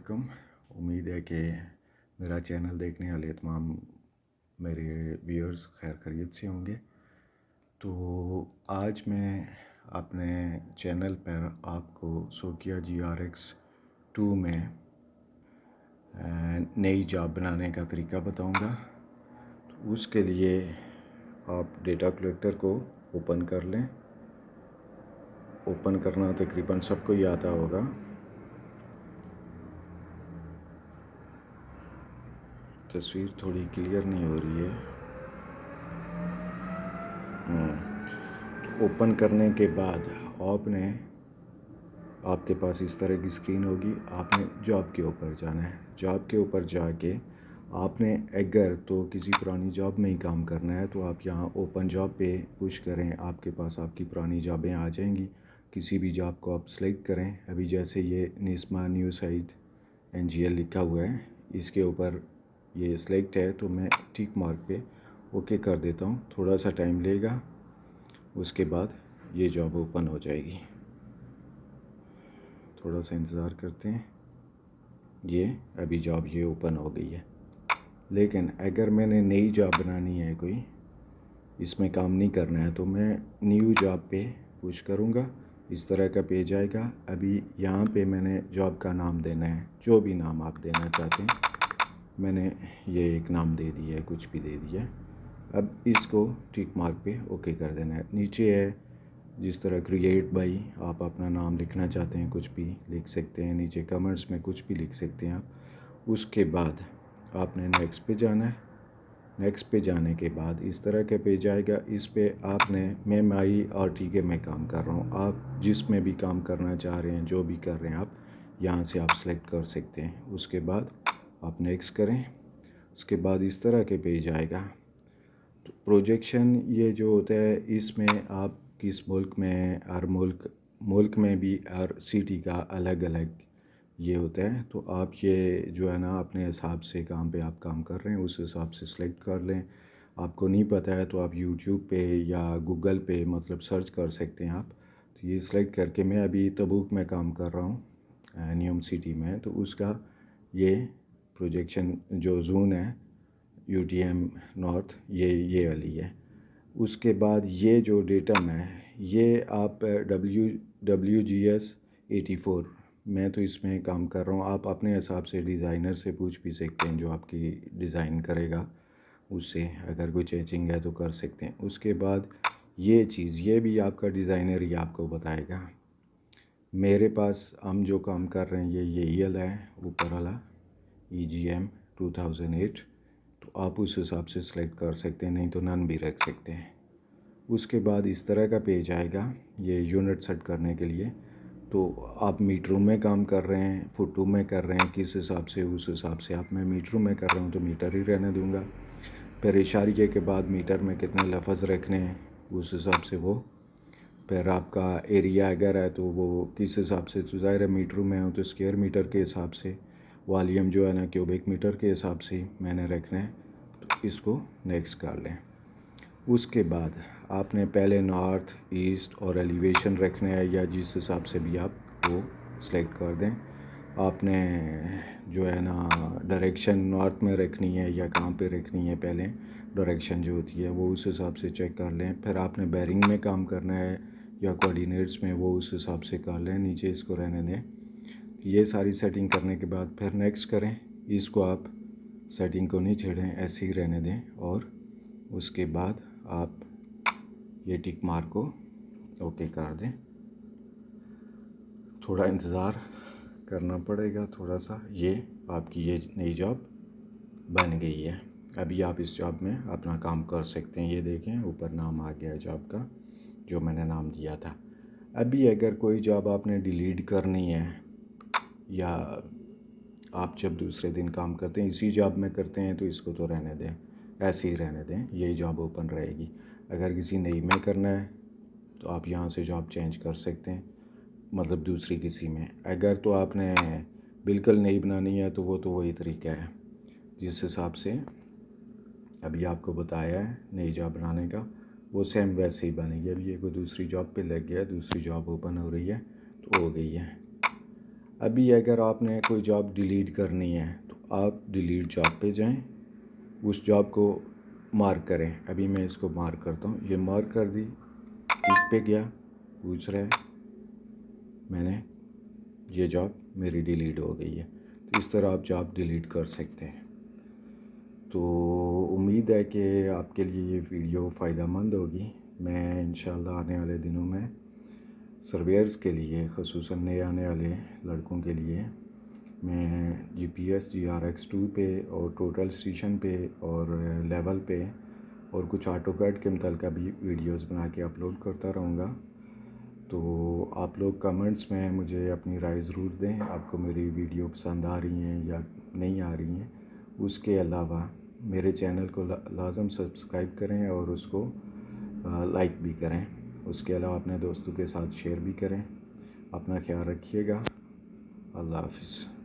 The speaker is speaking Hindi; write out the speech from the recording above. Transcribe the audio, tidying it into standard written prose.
वालेकुम। उम्मीद है कि मेरा चैनल देखने वाले तमाम मेरे व्यूअर्स खैर खैरियत से होंगे। तो आज मैं अपने चैनल पर आपको सोकिया GRX2 में नई जॉब बनाने का तरीका बताऊंगा। तो उसके लिए आप डेटा कलेक्टर को ओपन कर लें। ओपन करना तकरीबन सबको ही आता होगा। तस्वीर थोड़ी क्लियर नहीं हो रही है। तो ओपन करने के बाद आपके पास इस तरह की स्क्रीन होगी। आपने जॉब के ऊपर जाना है। जॉब के ऊपर जाके आपने अगर तो किसी पुरानी जॉब में ही काम करना है तो आप यहाँ ओपन जॉब पे पुश करें। आपके पास आपकी पुरानी जॉबें आ जाएंगी। किसी भी जॉब को आप सेलेक्ट करें। अभी जैसे ये निस्मा न्यू साइड NGL लिखा हुआ है, इसके ऊपर ये सिलेक्ट है तो मैं टिक मार्क पे ओके कर देता हूँ। थोड़ा सा टाइम लेगा, उसके बाद ये जॉब ओपन हो जाएगी। थोड़ा सा इंतज़ार करते हैं। ये अभी जॉब ये ओपन हो गई है। लेकिन अगर मैंने नई जॉब बनानी है, कोई इसमें काम नहीं करना है, तो मैं न्यू जॉब पे पुश करूँगा। इस तरह का पेज आएगा। अभी यहाँ पे मैंने जॉब का नाम देना है, जो भी नाम आप देना चाहते हैं। मैंने ये एक नाम दे दिया है, कुछ भी दे दिया है। अब इसको टिक मार्क पे ओके कर देना है। नीचे है जिस तरह क्रिएट बाई, आप अपना नाम लिखना चाहते हैं कुछ भी लिख सकते हैं। नीचे कमेंट्स में कुछ भी लिख सकते हैं आप। उसके बाद आपने नेक्स्ट पे जाना है। नेक्स्ट पे जाने के बाद इस तरह का पेज आएगा। इस पे आपने मैं MyRTK में काम कर रहा हूँ। आप जिस में भी काम करना चाह रहे हैं, जो भी कर रहे हैं, आप यहाँ से आप सेलेक्ट कर सकते हैं। उसके बाद आप नेक्स्ट करें। उसके बाद इस तरह के पेज आएगा। तो प्रोजेक्शन ये जो होता है, इसमें आप किस मुल्क में, हर मुल्क में भी हर सिटी का अलग अलग ये होता है। तो आप ये जो है ना, अपने हिसाब से काम पे आप काम कर रहे हैं उस हिसाब से सेलेक्ट कर लें। आपको नहीं पता है तो आप यूट्यूब पे या गूगल पे मतलब सर्च कर सकते हैं आप। तो ये सेलेक्ट करके मैं अभी तबूक में काम कर रहा हूँ, न्यूम सिटी में। तो उसका ये प्रोजेक्शन जो जोन है UTM नॉर्थ, ये वाली है। उसके बाद ये जो डेटम है, ये आप WGS84, मैं तो इसमें काम कर रहा हूँ। आप अपने हिसाब से डिज़ाइनर से पूछ भी सकते हैं, जो आपकी डिज़ाइन करेगा उससे अगर कोई चेंजिंग है तो कर सकते हैं। उसके बाद ये चीज़, ये भी आपका डिज़ाइनर ही आपको बताएगा। मेरे पास हम जो काम कर रहे हैं ये वाला है, ऊपर वाला EGM 2008। तो आप उस हिसाब से सेलेक्ट कर सकते हैं, नहीं तो नन भी रख सकते हैं। उसके बाद इस तरह का पेज आएगा, ये यूनिट सेट करने के लिए। तो आप मीटरों में काम कर रहे हैं, फुटों में कर रहे हैं, किस हिसाब से, उस हिसाब से। आप मैं मीटरों में कर रहा हूँ तो मीटर ही रहने दूँगा। फिर इशारे के बाद मीटर में कितने लफ्ज़ रखने हैं उस हिसाब से वो। फिर आपका एरिया अगर है तो वो किस हिसाब से, तो ज़ाहिर है मीटरों में हो तो स्क्वायर मीटर के हिसाब से। वॉल्यूम जो है ना, क्यूबिक मीटर के हिसाब से मैंने रखना है। तो इसको नेक्स्ट कर लें। उसके बाद आपने पहले नॉर्थ, ईस्ट और एलिवेशन रखना है, या जिस हिसाब से भी आप वो सेलेक्ट कर दें। आपने जो है ना डायरेक्शन नॉर्थ में रखनी है या कहाँ पे रखनी है, पहले डायरेक्शन जो होती है वो उस हिसाब से चेक कर लें। फिर आपने बेरिंग में काम करना है या कोऑर्डिनेट्स में, वो उस हिसाब से कर लें। नीचे इसको रहने दें। ये सारी सेटिंग करने के बाद फिर नेक्स्ट करें। इसको आप सेटिंग को नहीं छेड़ें, ऐसे ही रहने दें। और उसके बाद आप ये टिक मार्क को ओके कर दें। थोड़ा इंतज़ार करना पड़ेगा थोड़ा सा। ये आपकी ये नई जॉब बन गई है। अभी आप इस जॉब में अपना काम कर सकते हैं। ये देखें ऊपर नाम आ गया है जॉब का, जो मैंने नाम दिया था। अभी अगर कोई जॉब आपने डिलीट करनी है, या आप जब दूसरे दिन काम करते हैं इसी जॉब में करते हैं, तो इसको तो रहने दें, ऐसे ही रहने दें, यही जॉब ओपन रहेगी। अगर किसी नई में करना है तो आप यहाँ से जॉब चेंज कर सकते हैं, मतलब दूसरी किसी में। अगर तो आपने बिल्कुल नई बनानी है तो वो तो वही तरीका है जिस हिसाब से अभी आपको बताया है नई जॉब बनाने का, वो सेम वैसे ही बनेगी। अभी ये कोई दूसरी जॉब पे लग गया, दूसरी जॉब ओपन हो रही है तो हो गई है। अभी अगर आपने कोई जॉब डिलीट करनी है तो आप डिलीट जॉब पे जाएं, उस जॉब को मार्क करें। अभी मैं इसको मार्क करता हूँ, ये मार्क कर दी, टिक पे गया, पूछ रहा है, मैंने ये जॉब मेरी डिलीट हो गई है। तो इस तरह आप जॉब डिलीट कर सकते हैं। तो उम्मीद है कि आपके लिए ये वीडियो फ़ायदेमंद होगी। मैं इंशाल्लाह आने वाले दिनों में सर्वेयर्स के लिए, ख़ुसूसन नए आने वाले लड़कों के लिए, मैं GPS GRX2 पे और टोटल स्टेशन पे और लेवल पे और कुछ ऑटोकैड के मुतल्लिक़ भी वीडियोस बना के अपलोड करता रहूँगा। तो आप लोग कमेंट्स में मुझे अपनी राय ज़रूर दें, आपको मेरी वीडियो पसंद आ रही हैं या नहीं आ रही हैं। उसके अलावा मेरे चैनल को लाजम सब्सक्राइब करें और उसको लाइक भी करें। उसके अलावा अपने दोस्तों के साथ शेयर भी करें। अपना ख्याल रखिएगा। अल्लाह हाफ़िज़।